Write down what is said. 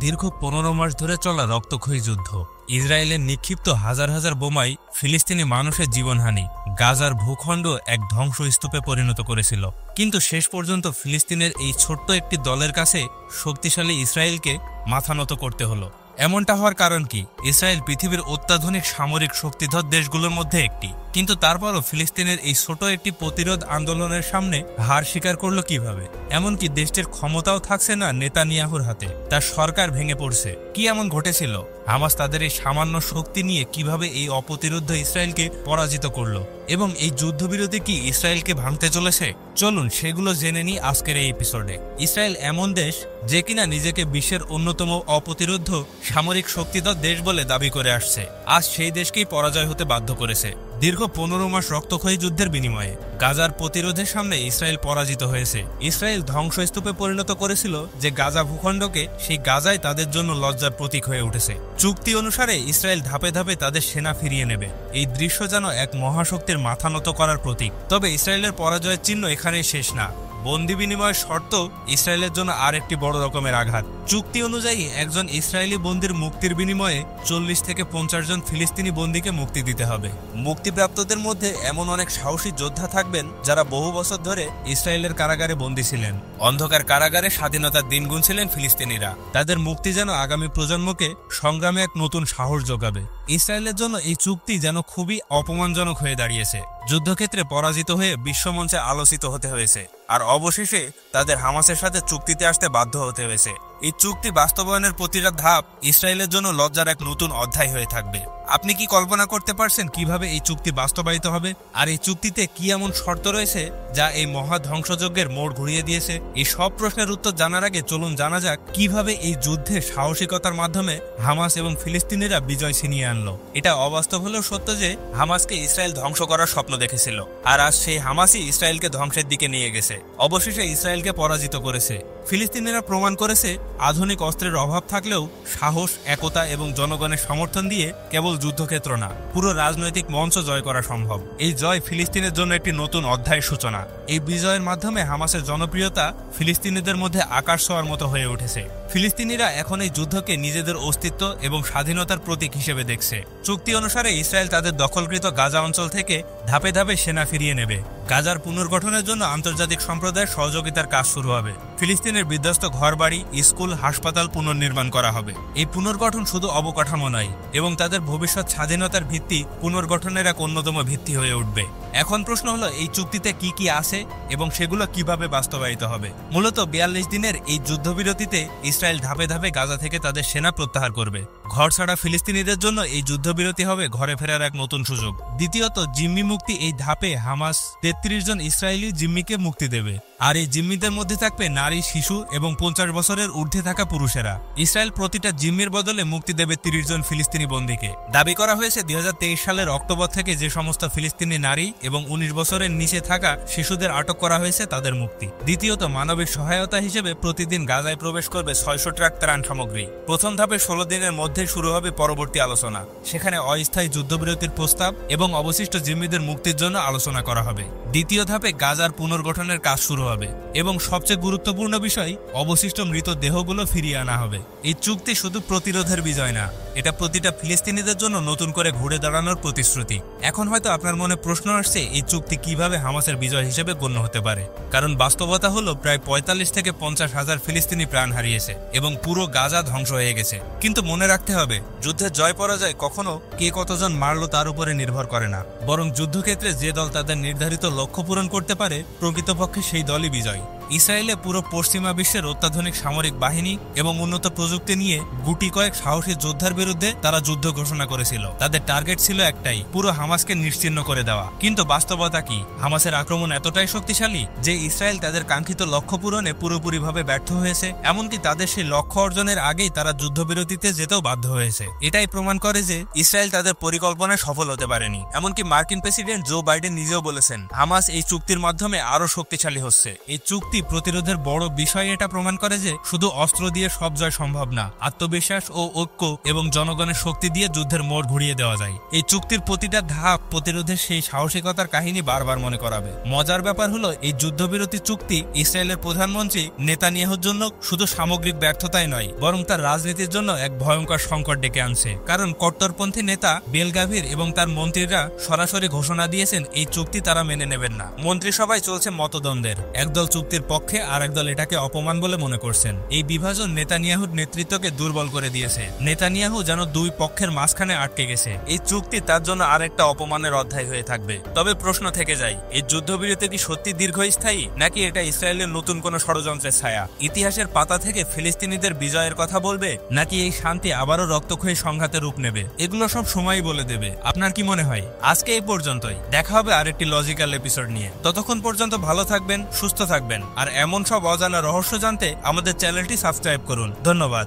দীর্ঘ 15 মাস ধরে চলা রক্তক্ষয়ী যুদ্ধ, ইসরায়েলের নিক্ষিপ্ত হাজার হাজার বোমাই ফিলিস্তিনি মানুষের জীবনহানি গাজার ভূখণ্ড এক ধ্বংসস্তূপে পরিণত করেছিল। কিন্তু শেষ পর্যন্ত ফিলিস্তিনের এই ছোট্ট একটি দলের কাছে শক্তিশালী ইসরায়েলকে মাথা নত করতে হলো। এমনটা হওয়ার কারণ কি? ইসরায়েল পৃথিবীর অত্যাধুনিক সামরিক শক্তিধর দেশগুলোর মধ্যে একটি, কিন্তু তারপরও ফিলিস্তিনের এই ছোট একটি প্রতিরোধ আন্দোলনের সামনে হার স্বীকার করলো কিভাবে? এমনকি দেশটির ক্ষমতাও থাকছে না নেতানিয়াহুর হাতে, তার সরকার ভেঙে পড়ছে। কি এমন ঘটেছিল? হামাস তাদের এই সামান্য শক্তি নিয়ে কিভাবে এই অপ্রতিরোধ ইসরায়েলকে পরাজিত করলো, এবং এই যুদ্ধবিরতি কি ইসরায়েলকে ভাঙতে চলেছে? চলুন সেগুলো জেনে নিই আজকের এই এপিসোডে। ইসরায়েল এমন দেশ যে কিনা নিজেকে বিশ্বের অন্যতম অপ্রতিরোধ সামরিক শক্তিধর দেশ বলে দাবি করে আসছে, আজ সেই দেশকেই পরাজয় হতে বাধ্য করেছে। দীর্ঘ 15 মাস রক্তক্ষয়ী যুদ্ধের বিনিময়ে গাজার প্রতিরোধের সামনে ইসরায়েল পরাজিত হয়েছে। ইসরায়েল ধ্বংসস্তূপে পরিণত করেছিল যে গাজা ভূখণ্ডকে, সেই গাজায় তাদের জন্য লজ্জার প্রতীক হয়ে উঠেছে। চুক্তি অনুসারে ইসরায়েল ধাপে ধাপে তাদের সেনা ফিরিয়ে নেবে। এই দৃশ্য যেন এক মহাশক্তির মাথা নত করার প্রতীক। তবে ইসরায়েলের পরাজয়ের চিহ্ন এখানেই শেষ না। বন্দি বিনিময়ের শর্ত ইসরায়েলের জন্য আর একটি বড় রকমের আঘাত। চুক্তি অনুযায়ী একজন ইসরায়েলি বন্দির মুক্তির বিনিময়ে 40 থেকে 50 জন ফিলিস্তিনি বন্দীকে মুক্তি দিতে হবে। মুক্তিপ্রাপ্তদের মধ্যে এমন অনেক সাহসী যোদ্ধা থাকবেন যারা বহু বছর ধরে ইসরায়েলের কারাগারে বন্দী ছিলেন। অন্ধকার কারাগারে স্বাধীনতার দিন গুনছিলেন ফিলিস্তিনিরা। তাদের মুক্তি যেন আগামী প্রজন্মকে সংগ্রামে এক নতুন সাহস যোগাবে। ইসরায়েলের জন্য এই চুক্তি যেন খুবই অপমানজনক হয়ে দাঁড়িয়েছে। যুদ্ধক্ষেত্রে পরাজিত হয়ে বিশ্বমঞ্চে আলোচিত হতে হয়েছে, আর অবশেষে তাদের হামাসের সাথে চুক্তিতে আসতে বাধ্য হতে হয়েছে। এই চুক্তি বাস্তবায়নের প্রতিটা ধাপ ইসরায়েলের জন্য লজ্জার এক নতুন অধ্যায় হয়ে থাকবে। আপনি কি কল্পনা করতে পারছেন কিভাবে এই চুক্তি বাস্তবায়িত হবে? আর এই চুক্তিতে কি এমন শর্ত রয়েছে যা এই মহা ধ্বংসযজ্ঞের মোড় ঘুরিয়ে দিয়েছে? এই সব প্রশ্নের উত্তর জানার আগে চলুন জানা যাক কিভাবে এই যুদ্ধে সাহসিকতার মাধ্যমে হামাস এবং ফিলিস্তিনিরা বিজয় ছিনিয়ে আনলো। এটা অবাস্তব হলেও সত্য যে হামাসকে ইসরায়েল ধ্বংস করার স্বপ্ন দেখেছিল, আর আজ সেই হামাসই ইসরায়েলকে ধ্বংসের দিকে নিয়ে গেছে। অবশেষে ইসরায়েলকে পরাজিত করেছে। ফিলিস্তিনিরা প্রমাণ করেছে আধুনিক অস্ত্রের অভাব থাকলেও সাহস, একতা এবং জনগণের সমর্থন দিয়ে কেবল যুদ্ধক্ষেত্র না, পুরো রাজনৈতিক মঞ্চ জয় করা সম্ভব। এই জয় ফিলিস্তিনের জন্য একটি নতুন অধ্যায়ের সূচনা। এই বিজয়ের মাধ্যমে হামাসের জনপ্রিয়তা ফিলিস্তিনিদের মধ্যে আকাশ ছোঁয়ার মতো হয়ে উঠেছে। ফিলিস্তিনিরা এখন এই যুদ্ধকে নিজেদের অস্তিত্ব এবং স্বাধীনতার প্রতীক হিসেবে দেখছে। চুক্তি অনুসারে ইসরায়েল তাদের দখলকৃত গাজা অঞ্চল থেকে ধাপে ধাপে সেনা ফিরিয়ে নেবে। গাজার পুনর্গঠনের জন্য আন্তর্জাতিক সম্প্রদায়ের সহযোগিতার কাজ শুরু হবে। ফিলিস্তিনের বিধ্বস্ত ঘরবাড়ি, স্কুল, হাসপাতাল পুনর্নির্মাণ করা হবে। এই পুনর্গঠন শুধু অবকাঠামো নয়, এবং তাদের ভবিষ্যৎ স্বাধীনতার ভিত্তি পুনর্গঠনের এক অন্যতম ভিত্তি হয়ে উঠবে। এখন প্রশ্ন হলো এই চুক্তিতে কি কি আছে এবং সেগুলো কিভাবে বাস্তবায়িত হবে। মূলত 42 দিনের এই যুদ্ধবিরতিতে ইসরায়েল ধাপে ধাপে গাজা থেকে তাদের সেনা প্রত্যাহার করবে। ঘর ছাড়া ফিলিস্তিনিদের জন্য এই যুদ্ধবিরতি হবে ঘরে ফেরার এক নতুন সুযোগ। দ্বিতীয়ত, জিম্মি মুক্তি। এই ধাপে হামাস 33 জন ইসরায়েলি জিম্মিকে মুক্তি দেবে, আর এই জিম্মিদের মধ্যে থাকবে নারী, শিশু এবং 50 বছরের ঊর্ধ্বে থাকা পুরুষেরা। ইসরায়েল প্রতিটা জিম্মির বদলে মুক্তি দেবে 30 জন ফিলিস্তিনি বন্দীকে। দাবি করা হয়েছে 2023 সালের অক্টোবর থেকে যে সমস্ত ফিলিস্তিনি নারী এবং 19 বছরের নিচে থাকা শিশুদের আটক করা হয়েছে তাদের মুক্তি। দ্বিতীয়ত, মানবিক সহায়তা হিসেবে প্রতিদিন গাজায় প্রবেশ করবে 600 ট্রাক ত্রাণ সামগ্রী। প্রথম ধাপে 16 দিনের মধ্যে শুরু হবে পরবর্তী আলোচনা। সেখানে অস্থায়ী যুদ্ধবিরতির প্রস্তাব এবং অবশিষ্ট জিম্মিদের মুক্তির জন্য আলোচনা করা হবে। দ্বিতীয় ধাপে গাজার পুনর্গঠনের কাজ শুরু হবে, এবং সবচেয়ে গুরুত্বপূর্ণ বিষয়, অবশিষ্ট মৃত দেহগুলো ফিরিয়ে আনা হবে। এই চুক্তি শুধু প্রতিরোধের বিজয় না, এটা প্রতিটা ফিলিস্তিনিদের জন্য নতুন করে ঘুরে দাঁড়ানোর প্রতিশ্রুতি। এখন হয়তো আপনার মনে প্রশ্ন আসছে, এই চুক্তি কিভাবে হামাসের বিজয় হিসেবে গণ্য হতে পারে? কারণ বাস্তবতা হলো প্রায় 45 থেকে 50 হাজার ফিলিস্তিনি প্রাণ হারিয়েছে এবং পুরো গাজা ধ্বংস হয়ে গেছে। কিন্তু মনে রাখতে হবে, যুদ্ধের জয় পরাজয় কখনো কে কতজন মারলো তার উপরে নির্ভর করে না, বরং যুদ্ধক্ষেত্রে যে দল তাদের নির্ধারিত লক্ষ্য পূরণ করতে পারে প্রকৃতপক্ষে সেই দলই বিজয়। ইসরায়েলে পুরো পশ্চিমা বিশ্বের অত্যাধুনিক সামরিক বাহিনী এবং উন্নত প্রযুক্তি নিয়ে গুটি কয়েক সাহসী যোদ্ধার বিরুদ্ধে তারা যুদ্ধ ঘোষণা করেছিল। তাদের টার্গেট ছিল একটাই, পুরো হামাসকে নিশ্চিহ্ন করে দেওয়া। কিন্তু বাস্তবতা কি? হামাসের আক্রমণ এতটাই শক্তিশালী যে ইসরায়েল তাদের কাঙ্ক্ষিত লক্ষ্য পূরণে পুরোপুরিভাবে ব্যর্থ হয়েছে। এমনকি তাদের সেই লক্ষ্য অর্জনের আগেই তারা যুদ্ধবিরতিতে যেতেও বাধ্য হয়েছে। এটাই প্রমাণ করে যে ইসরায়েল তাদের পরিকল্পনায় সফল হতে পারেনি। এমনকি মার্কিন প্রেসিডেন্ট জো বাইডেন নিজেও বলেছেন, হামাস এই চুক্তির মাধ্যমে আরো শক্তিশালী হচ্ছে। এই চুক্তি প্রতিরোধের বড় বিষয় এটা প্রমাণ করে যে শুধু অস্ত্র দিয়ে সব জয় সম্ভব না, আত্মবিশ্বাস ও ঐক্য এবং জনগণের শক্তি দিয়ে যুদ্ধের মোড় ঘুরিয়ে দেওয়া যায়। এই চুক্তির প্রতিটা ধাপ প্রতিরোধের সেই সাহসিকতার কাহিনী বারবার মনে করাবে। মজার ব্যাপার হলো এই যুদ্ধবিরতি চুক্তি ইসরায়েলের প্রধানমন্ত্রী নেতানিয়াহুর জন্য শুধু সামগ্রিক ব্যর্থতাই নয়, বরং তার রাজনীতির জন্য এক ভয়ঙ্কর সংকট ডেকে আনছে। কারণ কট্টরপন্থী নেতা বেলগাভির এবং তার মন্ত্রীরা সরাসরি ঘোষণা দিয়েছেন এই চুক্তি তারা মেনে নেবেন না। মন্ত্রিসভায় চলছে মতদ্বন্দ্বের, একদল চুক্তির পক্ষে আর একদল এটাকে অপমান বলে মনে করছেন। এই বিভাজন নেতানিয়াহুর নেতৃত্বকে দুর্বল করে দিয়েছে। নেতানিয়াহু যেন দুই পক্ষের মাঝখানে আটকে গেছে। এই চুক্তি তার জন্য আরেকটা অপমানের অধ্যায় হয়ে থাকবে। তবে প্রশ্ন থেকে যায়, এই যুদ্ধবিরতি কি সত্যি দীর্ঘস্থায়ী, নাকি এটা ইসরায়েলের নতুন কোনো ষড়যন্ত্রের ছায়া? ইতিহাসের পাতা থেকে ফিলিস্তিনিদের বিজয়ের কথা বলবে, নাকি এই শান্তি আবারও রক্তক্ষয়ী সংঘাতে রূপ নেবে? এগুলো সব সময়ই বলে দেবে। আপনার কি মনে হয়? আজকে এই পর্যন্তই, দেখা হবে আরেকটি লজিক্যাল এপিসোড নিয়ে। ততক্ষণ পর্যন্ত ভালো থাকবেন, সুস্থ থাকবেন, আর এমন সব অজানা রহস্য জানতে আমাদের চ্যানেলটি সাবস্ক্রাইব করুন। ধন্যবাদ।